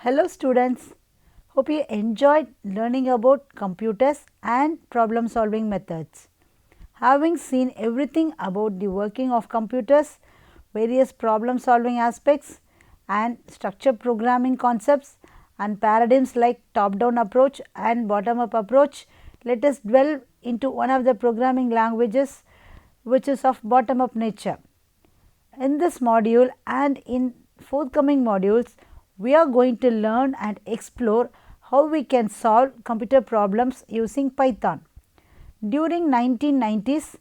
Hello students, hope you enjoyed learning about computers and problem solving methods. Having seen everything about the working of computers, various problem solving aspects and structured programming concepts and paradigms like top down approach and bottom up approach, let us delve into one of the programming languages which is of bottom up nature. In this module and in forthcoming modules, we are going to learn and explore how we can solve computer problems using Python. During 1990s,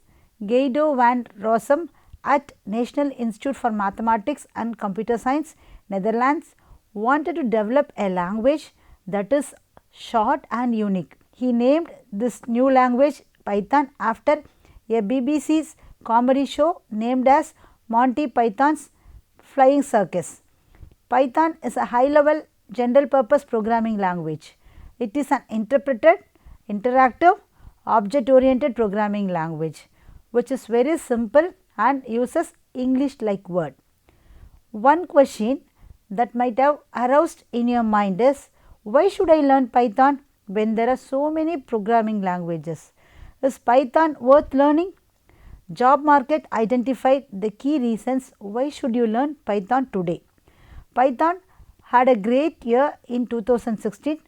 Guido van Rossum at National Institute for Mathematics and Computer Science, Netherlands, wanted to develop a language that is short and unique. He named this new language Python after a BBC's comedy show named as Monty Python's Flying Circus. Python is a high level general purpose programming language. It is an interpreted, interactive, object oriented programming language which is very simple and uses English like word. One question that might have aroused in your mind is, why should I learn Python when there are so many programming languages? Is Python worth learning? Job market identified the key reasons why should you learn Python today. Python had a great year in 2016.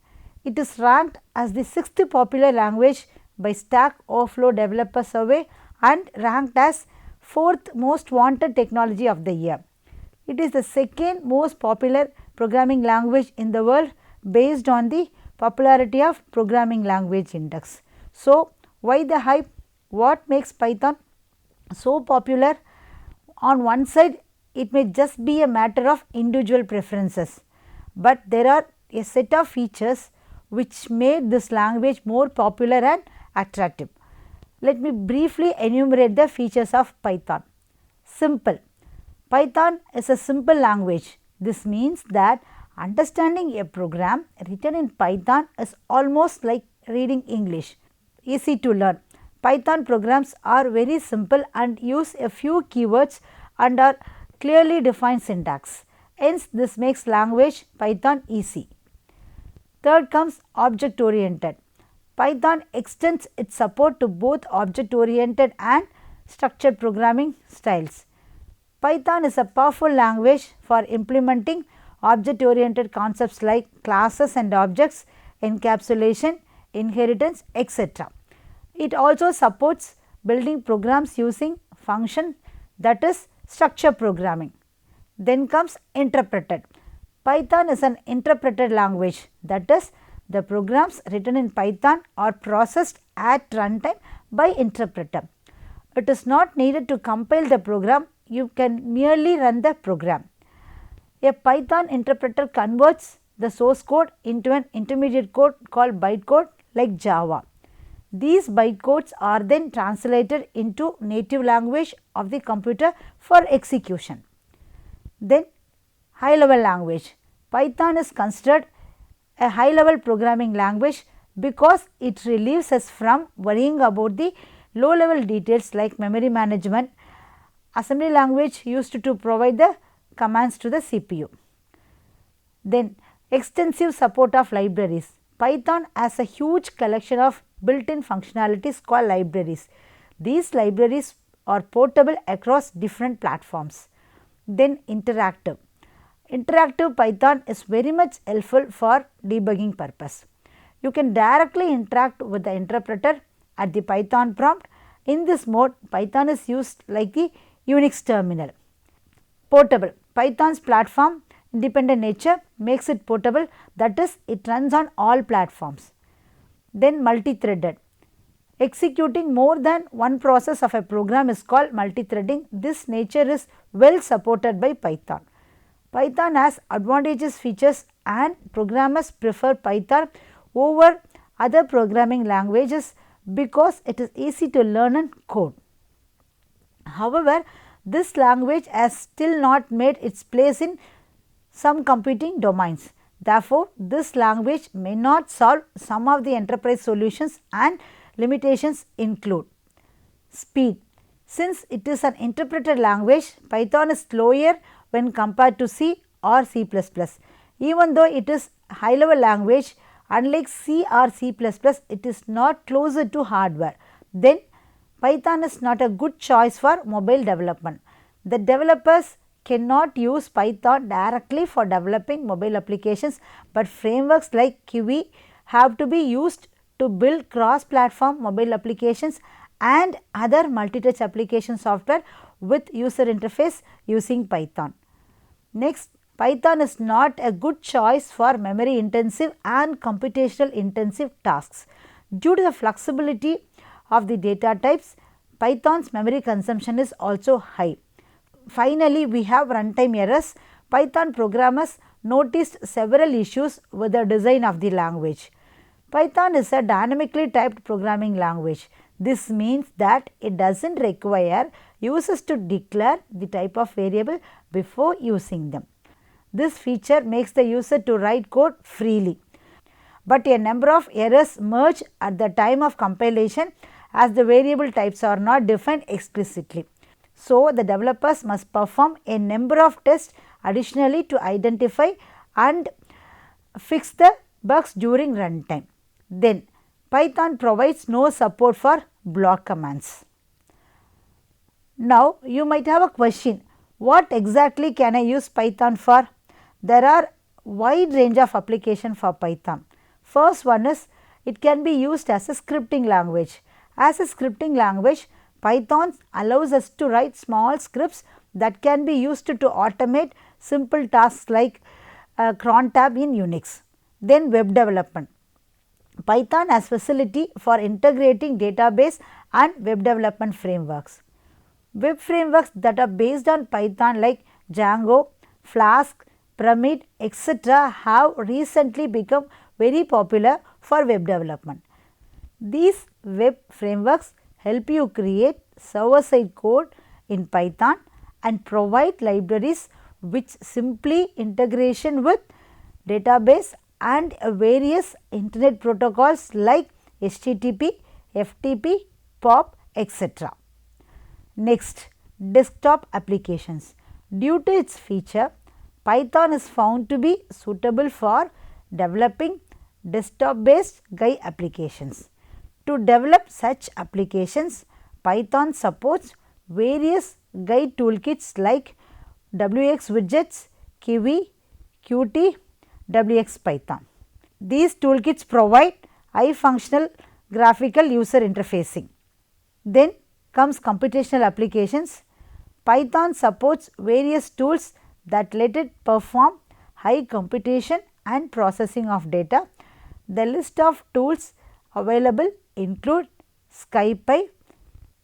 It is ranked as the 6th popular language by Stack Overflow Developer Survey and ranked as 4th most wanted technology of the year. It is the 2nd most popular programming language in the world based on the popularity of programming language index. So, why the hype? What makes Python so popular? On one side, it may just be a matter of individual preferences, but there are a set of features which made this language more popular and attractive. Let me briefly enumerate the features of Python. Simple. Python is a simple language. This means that understanding a program written in Python is almost like reading English. Easy to learn. Python programs are very simple and use a few keywords and are clearly defined syntax. Hence, this makes language Python easy. Third comes object oriented. Python extends its support to both object oriented and structured programming styles. Python is a powerful language for implementing object oriented concepts like classes and objects, encapsulation, inheritance, etc. It also supports building programs using function, that is structured programming. Then comes interpreted. Python is an interpreted language, that is the programs written in Python are processed at runtime by interpreter. It is not needed to compile the program, you can merely run the program. A Python interpreter converts the source code into an intermediate code called bytecode like Java. These bytecodes are then translated into native language of the computer for execution. Then high level language. Python is considered a high level programming language because it relieves us from worrying about the low level details like memory management, assembly language used to provide the commands to the CPU. Then extensive support of libraries. Python has a huge collection of built-in functionalities called libraries. These libraries are portable across different platforms. Then interactive. Interactive Python is very much helpful for debugging purpose. You can directly interact with the interpreter at the Python prompt. In this mode, Python is used like the Unix terminal. Portable. Python's platform independent nature makes it portable, that is it runs on all platforms. Then multi-threaded. Executing more than one process of a program is called multi-threading. This nature is well supported by Python. Python has advantageous features and programmers prefer Python over other programming languages because it is easy to learn and code. However, this language has still not made its place in some computing domains. Therefore, this language may not solve some of the enterprise solutions and limitations include speed. Since it is an interpreted language, Python is slower when compared to C or C++. Even though it is high level language, unlike C or C++, it is not closer to hardware. Then Python is not a good choice for mobile development. The developers cannot use Python directly for developing mobile applications, but frameworks like Kiwi have to be used to build cross-platform mobile applications and other multi-touch application software with user interface using Python. Next, Python is not a good choice for memory intensive and computational intensive tasks. Due to the flexibility of the data types, Python's memory consumption is also high. Finally, we have runtime errors. Python programmers noticed several issues with the design of the language. Python is a dynamically typed programming language. This means that it does not require users to declare the type of variable before using them. This feature makes the user to write code freely, but a number of errors emerge at the time of compilation as the variable types are not defined explicitly. So, the developers must perform a number of tests additionally to identify and fix the bugs during runtime. Then, Python provides no support for block commands. Now, you might have a question, what exactly can I use Python for? There are wide range of application for Python. First one is, it can be used as a scripting language. As a scripting language, Python allows us to write small scripts that can be used to automate simple tasks like cron tab in Unix. Then web development. Python has facility for integrating database and web development frameworks. Web frameworks that are based on Python like Django, Flask, Pyramid, etc. have recently become very popular for web development. These web frameworks help you create server-side code in Python and provide libraries which simply integration with database and various internet protocols like HTTP, FTP, POP, etc. Next, desktop applications. Due to its feature, Python is found to be suitable for developing desktop-based GUI applications. To develop such applications, Python supports various GUI toolkits like WXWidgets, Kiwi, Qt, WXPython. These toolkits provide high functional graphical user interfacing. Then comes computational applications. Python supports various tools that let it perform high computation and processing of data. The list of tools available include SciPy,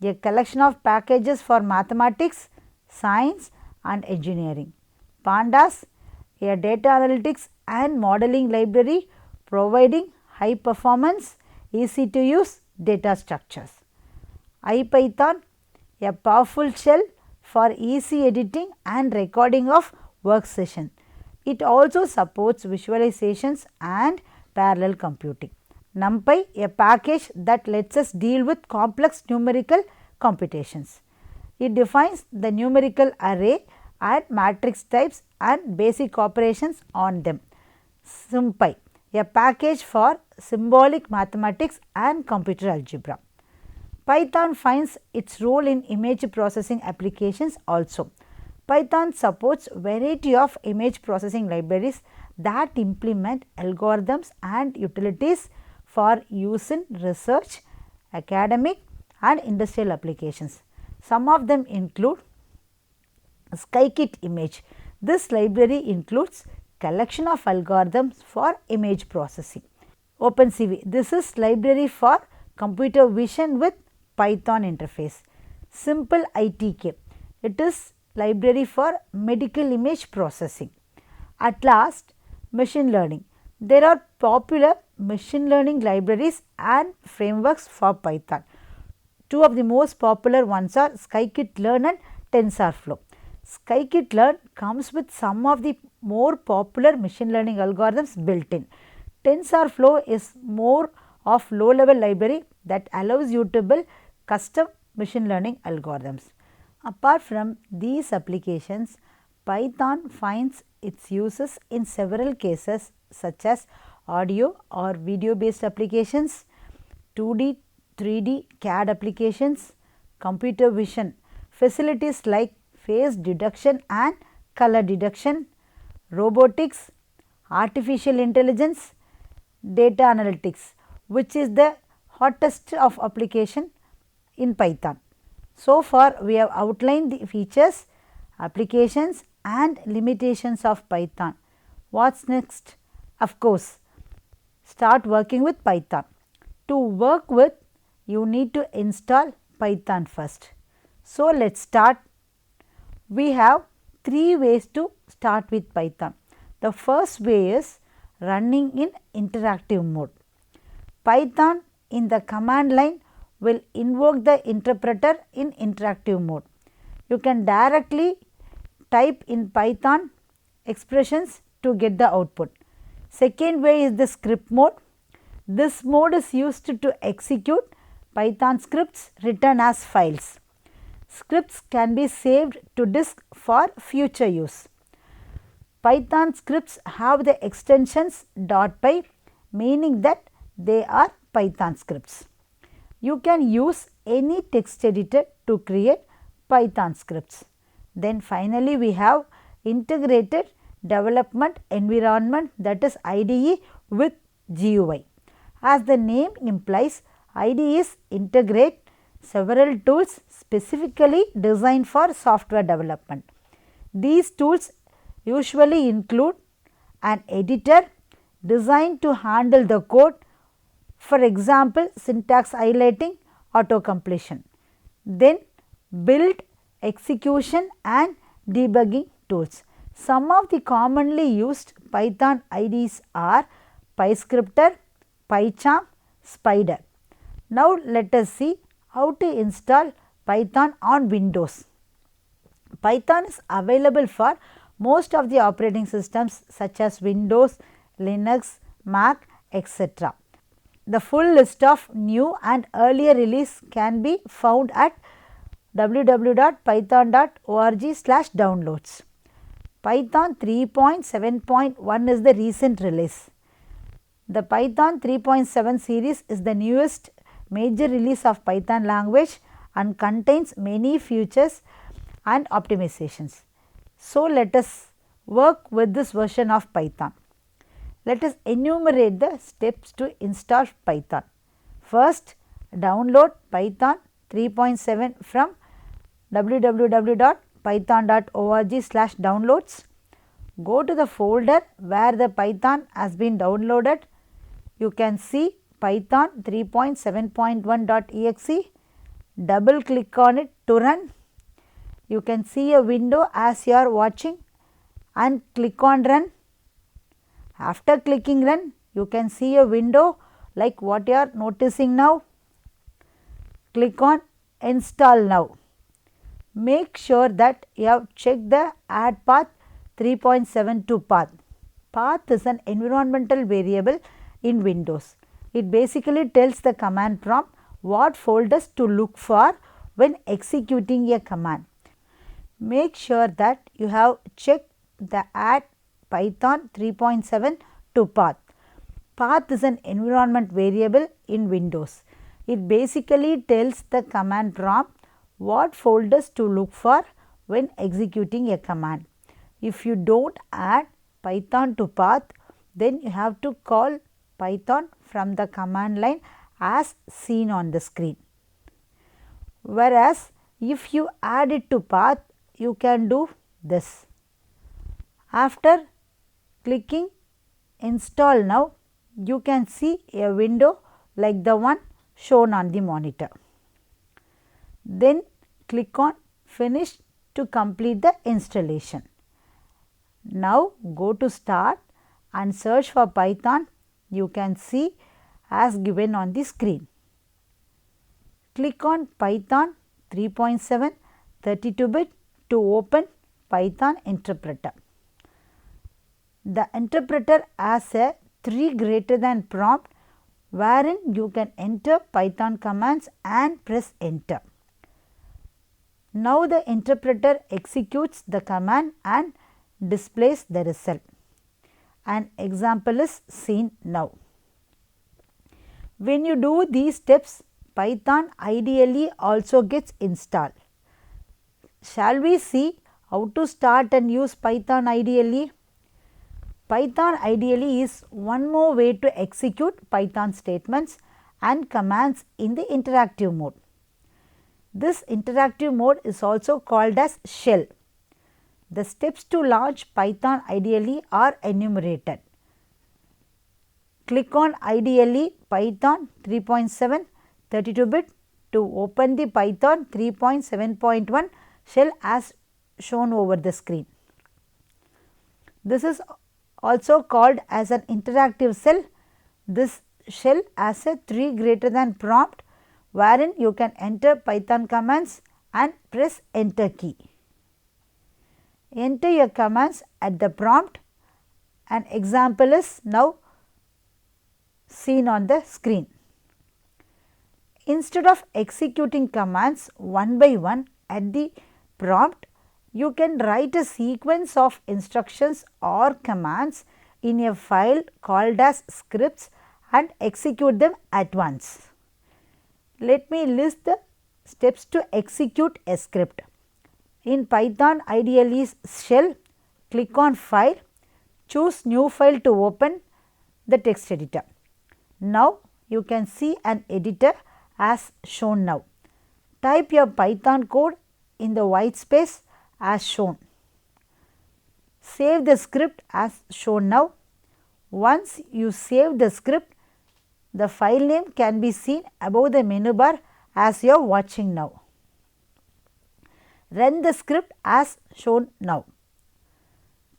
a collection of packages for mathematics, science and engineering; Pandas, a data analytics and modeling library providing high performance, easy to use data structures; IPython, a powerful shell for easy editing and recording of work session. It also supports visualizations and parallel computing. NumPy, a package that lets us deal with complex numerical computations. It defines the numerical array and matrix types and basic operations on them. SymPy, a package for symbolic mathematics and computer algebra. Python finds its role in image processing applications also. Python supports variety of image processing libraries that implement algorithms and utilities for use in research, academic and industrial applications. Some of them include Scikit-image. This library includes collection of algorithms for image processing. OpenCV, this is library for computer vision with Python interface. SimpleITK, it is library for medical image processing. At last, machine learning. There are popular machine learning libraries and frameworks for Python. Two of the most popular ones are Scikit-learn and TensorFlow. Scikit-learn comes with some of the more popular machine learning algorithms built in. TensorFlow is more of low level library that allows you to build custom machine learning algorithms. Apart from these applications, Python finds its uses in several cases such as audio or video based applications, 2D, 3D CAD applications, computer vision facilities like face detection and color detection, robotics, artificial intelligence, data analytics, which is the hottest of application in Python. So far we have outlined the features, applications and limitations of Python. What's next? Of course, start working with Python. To work with, you need to install Python first. So let's start. We have 3 ways to start with Python. The first way is running in interactive mode. Python in the command line will invoke the interpreter in interactive mode. You can directly type in Python expressions to get the output. Second way is the script mode. This mode is used to execute Python scripts written as files. Scripts can be saved to disk for future use. Python scripts have the extensions .py, meaning that they are Python scripts. You can use any text editor to create Python scripts. Then finally, we have integrated development environment, that is IDE with GUI. As the name implies, IDEs integrate several tools specifically designed for software development. These tools usually include an editor designed to handle the code, for example, syntax highlighting, auto completion. Then build, execution and debugging tools. Some of the commonly used Python IDEs are PyScripter, PyCharm, Spider. Now let us see how to install Python on Windows. Python is available for most of the operating systems such as Windows, Linux, Mac, etc. The full list of new and earlier release can be found at www.python.org/downloads. Python 3.7.1 is the recent release. The Python 3.7 series is the newest major release of Python language and contains many features and optimizations. So let us work with this version of Python. Let us enumerate the steps to install Python. First, download Python 3.7 from www.python.org/downloads. Go to the folder where the Python has been downloaded. You can see Python 3.7.1.exe. Double click on it to run. You can see a window as you are watching and click on run. After clicking run, you can see a window like what you are noticing now. Click on install now. Make sure that you have checked the add path 3.72 path. Path is an environmental variable in Windows. It basically tells the command prompt what folders to look for when executing a command. Make sure that you have checked the add Python 3.7 to path. Path is an environment variable in Windows. It basically tells the command prompt what folders to look for when executing a command. If you do not add Python to path, then you have to call Python from the command line as seen on the screen. Whereas, if you add it to path, you can do this. After clicking install now, you can see a window like the one shown on the monitor. Then click on finish to complete the installation. Now go to start and search for Python. You can see as given on the screen. Click on Python 3.7 32-bit to open Python interpreter. The interpreter has a 3 greater than prompt wherein you can enter Python commands and press enter. Now the interpreter executes the command and displays the result. An example is seen now. When you do these steps, Python ideally also gets installed. Shall we see how to start and use Python ideally? Python ideally is one more way to execute Python statements and commands in the interactive mode. This interactive mode is also called as shell. The steps to launch Python ideally are enumerated. Click on ideally Python 3.7 32-bit to open the Python 3.7.1 shell as shown over the screen. This is also called as an interactive shell. This shell has a 3 greater than prompt wherein you can enter Python commands and press enter key. Enter your commands at the prompt. An example is now seen on the screen. Instead of executing commands one by one at the prompt, you can write a sequence of instructions or commands in a file called as scripts and execute them at once. Let me list the steps to execute a script. In Python ideally shell, click on file, choose new file to open the text editor. Now you can see an editor as shown now. Type your Python code in the white space as shown. Save the script as shown now. Once you save the script, the file name can be seen above the menu bar as you are watching now. Run the script as shown now.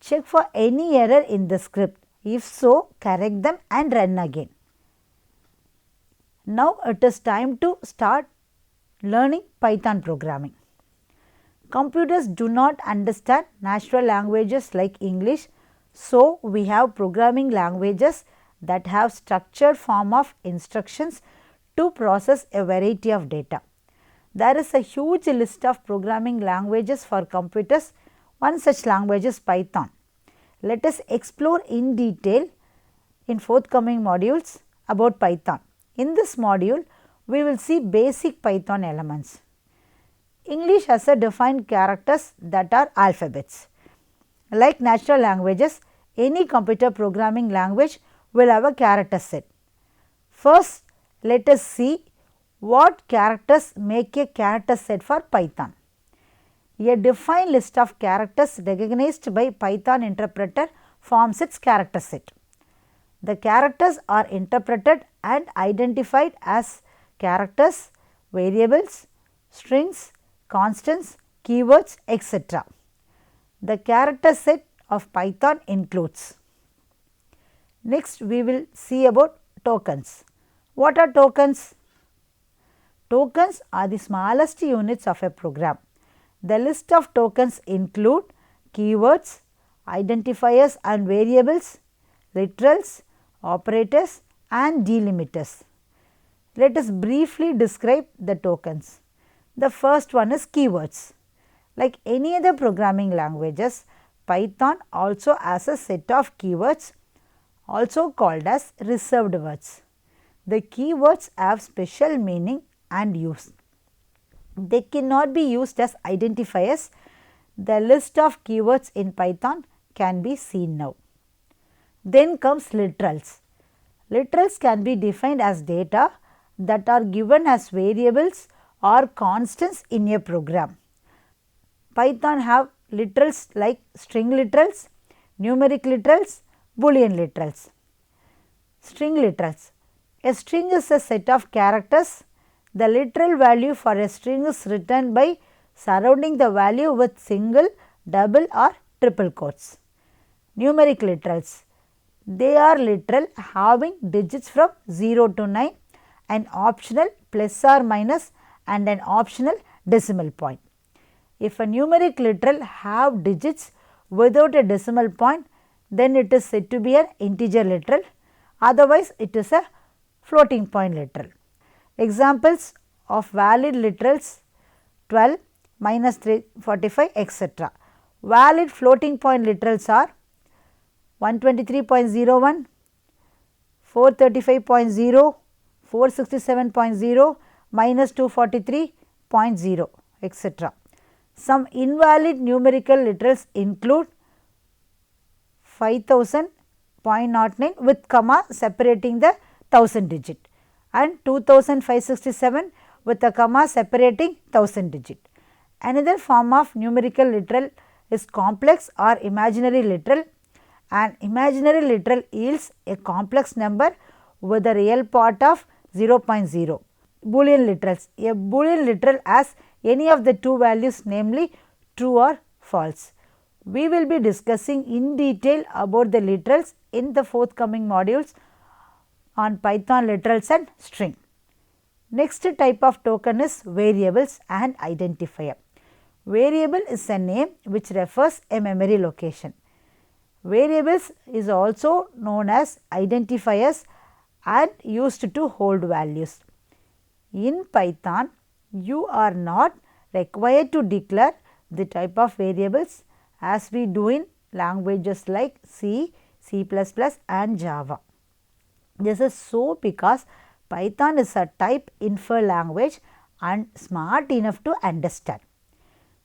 Check for any error in the script. If so, correct them and run again. Now it is time to start learning Python programming. Computers do not understand natural languages like English, so we have programming languages that have structured form of instructions to process a variety of data. There is a huge list of programming languages for computers. One such language is Python. Let us explore in detail in forthcoming modules about Python. In this module, we will see basic Python elements. English has a defined characters that are alphabets. Like natural languages, any computer programming language will have a character set. First, let us see what characters make a character set for Python. A defined list of characters recognized by Python interpreter forms its character set. The characters are interpreted and identified as characters, variables, strings, constants, keywords, etc. The character set of Python includes. Next, we will see about tokens. What are tokens? Tokens are the smallest units of a program. The list of tokens include keywords, identifiers and variables, literals, operators and delimiters. Let us briefly describe the tokens. The first one is keywords. Like any other programming languages, Python also has a set of keywords, also called as reserved words. The keywords have special meaning and use. They cannot be used as identifiers. The list of keywords in Python can be seen now. Then comes literals. Literals can be defined as data that are given as variables or constants in a program. Python have literals like string literals, numeric literals, Boolean literals. String literals. A string is a set of characters. The literal value for a string is written by surrounding the value with single, double or triple quotes. Numeric literals. They are literal having digits from 0 to 9, an optional plus or minus and an optional decimal point. If a numeric literal have digits without a decimal point, then it is said to be an integer literal, otherwise it is a floating point literal. Examples of valid literals: 12, minus 345, etc. Valid floating point literals are 123.01, 435.0, 467.0, minus 243.0, etc. Some invalid numerical literals include 5000.09 with comma separating the 1000 digit and 2567 with a comma separating 1000 digit. Another form of numerical literal is complex or imaginary literal. An imaginary literal yields a complex number with a real part of 0.0. Boolean literals. A Boolean literal has any of the two values, namely true or false. We will be discussing in detail about the literals in the forthcoming modules on Python literals and string. Next type of token is variables and identifier. Variable is a name which refers a memory location. Variables is also known as identifiers and used to hold values. In Python, you are not required to declare the type of variables as we do in languages like C, C++ and Java. This is so because Python is a type infer language and smart enough to understand.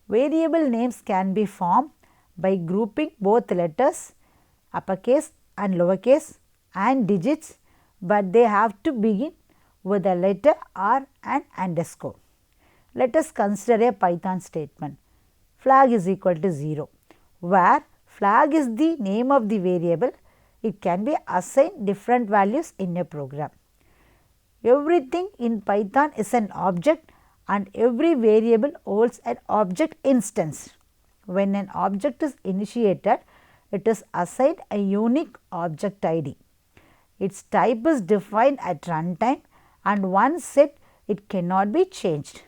Variable names can be formed by grouping both letters, uppercase and lowercase, and digits, but they have to begin with a letter or an underscore. Let us consider a Python statement. Flag is equal to 0, where flag is the name of the variable. It can be assigned different values in a program. Everything in Python is an object and every variable holds an object instance. When an object is initiated, it is assigned a unique object ID. Its type is defined at runtime and once set, it cannot be changed.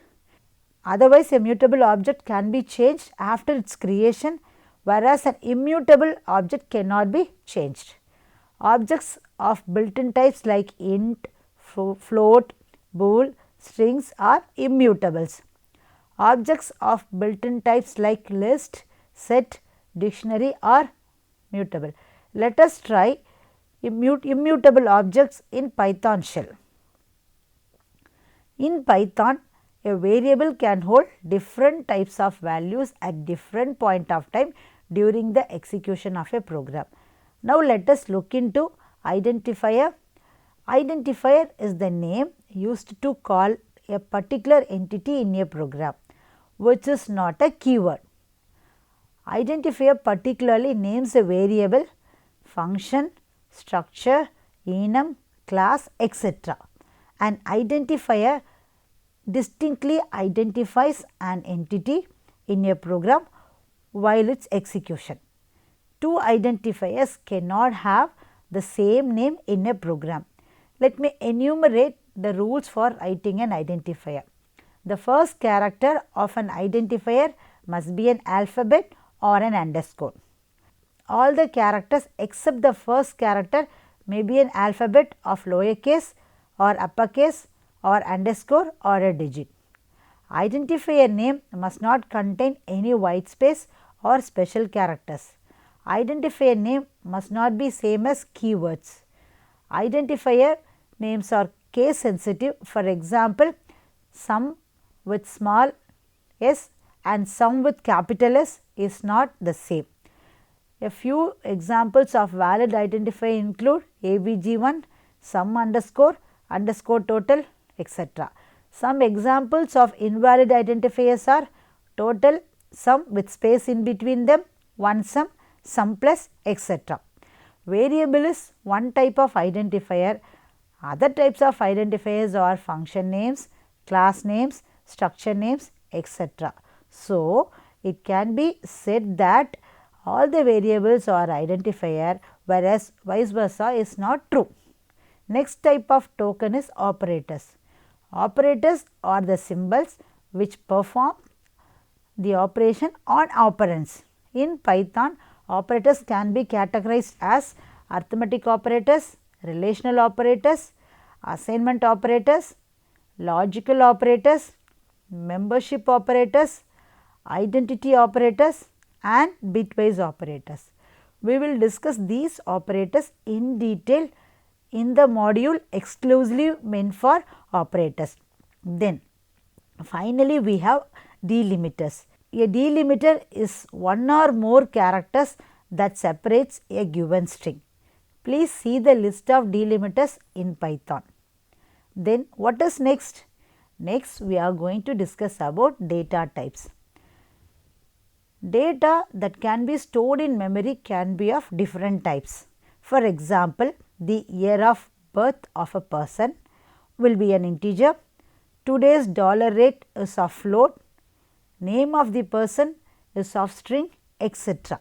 Otherwise, a mutable object can be changed after its creation, whereas an immutable object cannot be changed. Objects of built-in types like int, float, bool, strings are immutables. Objects of built-in types like list, set, dictionary are mutable. Let us try immutable objects in Python shell. In Python, a variable can hold different types of values at different point of time during the execution of a program. Now, let us look into identifier. Identifier is the name used to call a particular entity in a program, which is not a keyword. Identifier particularly names a variable, function, structure, enum, class, etc. An identifier distinctly identifies an entity in a program while its execution. Two identifiers cannot have the same name in a program. Let me enumerate the rules for writing an identifier. The first character of an identifier must be an alphabet or an underscore. All the characters except the first character may be an alphabet of lowercase or uppercase or underscore or a digit. Identifier name must not contain any white space or special characters. Identifier name must not be same as keywords. Identifier names are case sensitive. For example, sum with small s and sum with capital S is not the same. A few examples of valid identifier include ABG1, sum underscore, underscore total, etc. Some examples of invalid identifiers are total, sum with space in between them, one sum plus, etc. Variable is one type of identifier. Other types of identifiers are function names, class names, structure names, etc. So, it can be said that all the variables are identifier, whereas vice versa is not true. Next type of token is operators. Operators are the symbols which perform the operation on operands. In Python, operators can be categorized as arithmetic operators, relational operators, assignment operators, logical operators, membership operators, identity operators and bitwise operators. We will discuss these operators in detail in the module exclusively meant for operators. Then finally, we have delimiters. A delimiter is one or more characters that separates a given string. Please see the list of delimiters in Python. Then what is next? Next we are going to discuss about data types. Data that can be stored in memory can be of different types. For example, the year of birth of a person will be an integer, today's dollar rate is of float, name of the person is of string, etc.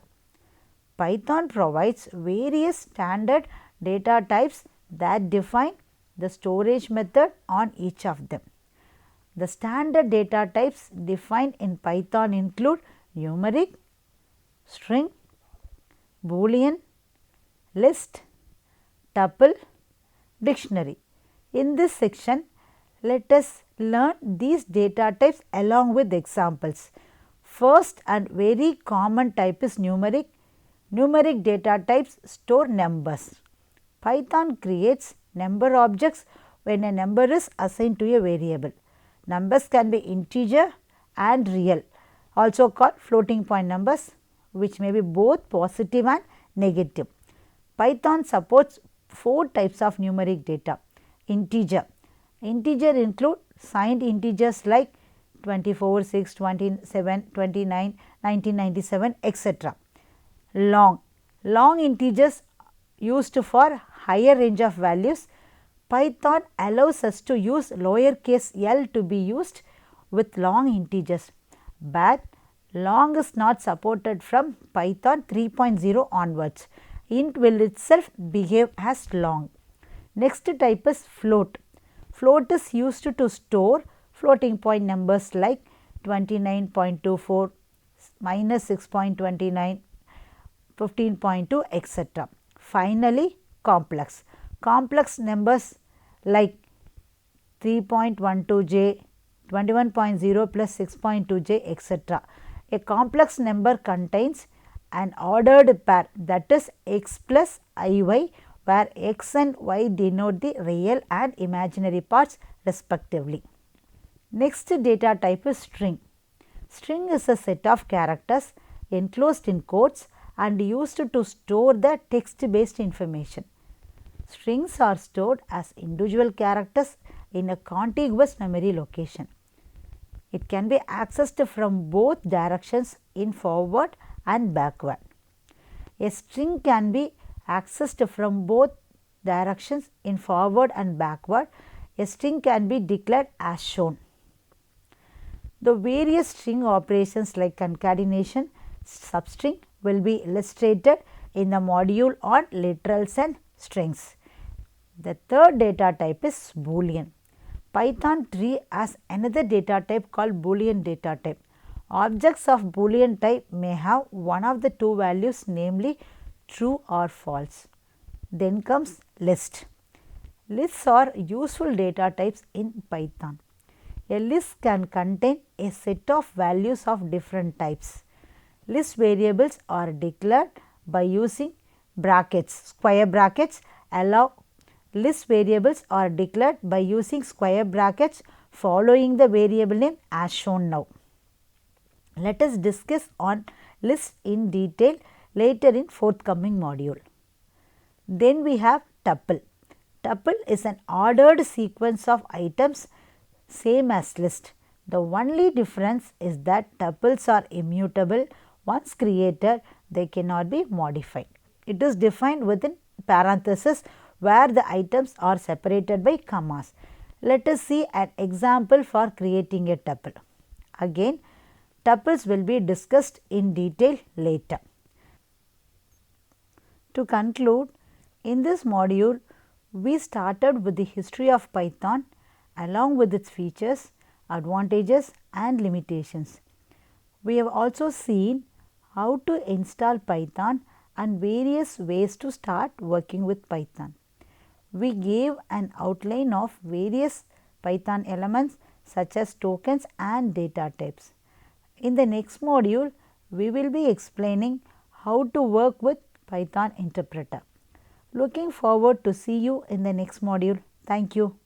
Python provides various standard data types that define the storage method on each of them. The standard data types defined in Python include numeric, string, boolean, list, tuple, dictionary. In this section, let us learn these data types along with examples. First and very common type is numeric. Numeric data types store numbers. Python creates number objects when a number is assigned to a variable. Numbers can be integer and real, also called floating point numbers, which may be both positive and negative. Python supports 4 types of numeric data. Integer. Integer include signed integers like 24, 6, 27, 29, 1997, etc. Long. Long integers used for higher range of values. Python allows us to use lowercase l to be used with long integers, but long is not supported from Python 3.0 onwards. Int will itself behave as long. Next type is float. Float is used to store floating point numbers like 29.24, minus 6.29, 15.2, etc. Finally, complex. Complex numbers like 3.12j, 21.0 plus 6.2j, etc. A complex number contains an ordered pair, that is x plus iy, where x and y denote the real and imaginary parts respectively. Next data type is string. String is a set of characters enclosed in quotes and used to store the text based information. Strings are stored as individual characters in a contiguous memory location. It can be accessed from both directions in forward and backward. A string can be accessed from both directions in forward and backward. A string can be declared as shown. The various string operations like concatenation, substring will be illustrated in the module on literals and strings. The third data type is Boolean. Python 3 has another data type called Boolean data type. Objects of Boolean type may have one of the two values, namely true or false. Then comes list. Lists are useful data types in Python. A list can contain a set of values of different types. List variables are declared by using brackets, square brackets. List variables are declared by using square brackets following the variable name as shown now. Let us discuss on lists in detail later in forthcoming module. Then we have tuple. Tuple is an ordered sequence of items, same as list. The only difference is that tuples are immutable. Once created, they cannot be modified. It is defined within parentheses where the items are separated by commas. Let us see an example for creating a tuple. Again, tuples will be discussed in detail later. To conclude, in this module, we started with the history of Python along with its features, advantages and limitations. We have also seen how to install Python and various ways to start working with Python. We gave an outline of various Python elements such as tokens and data types. In the next module, we will be explaining how to work with Python interpreter. Looking forward to see you in the next module. Thank you.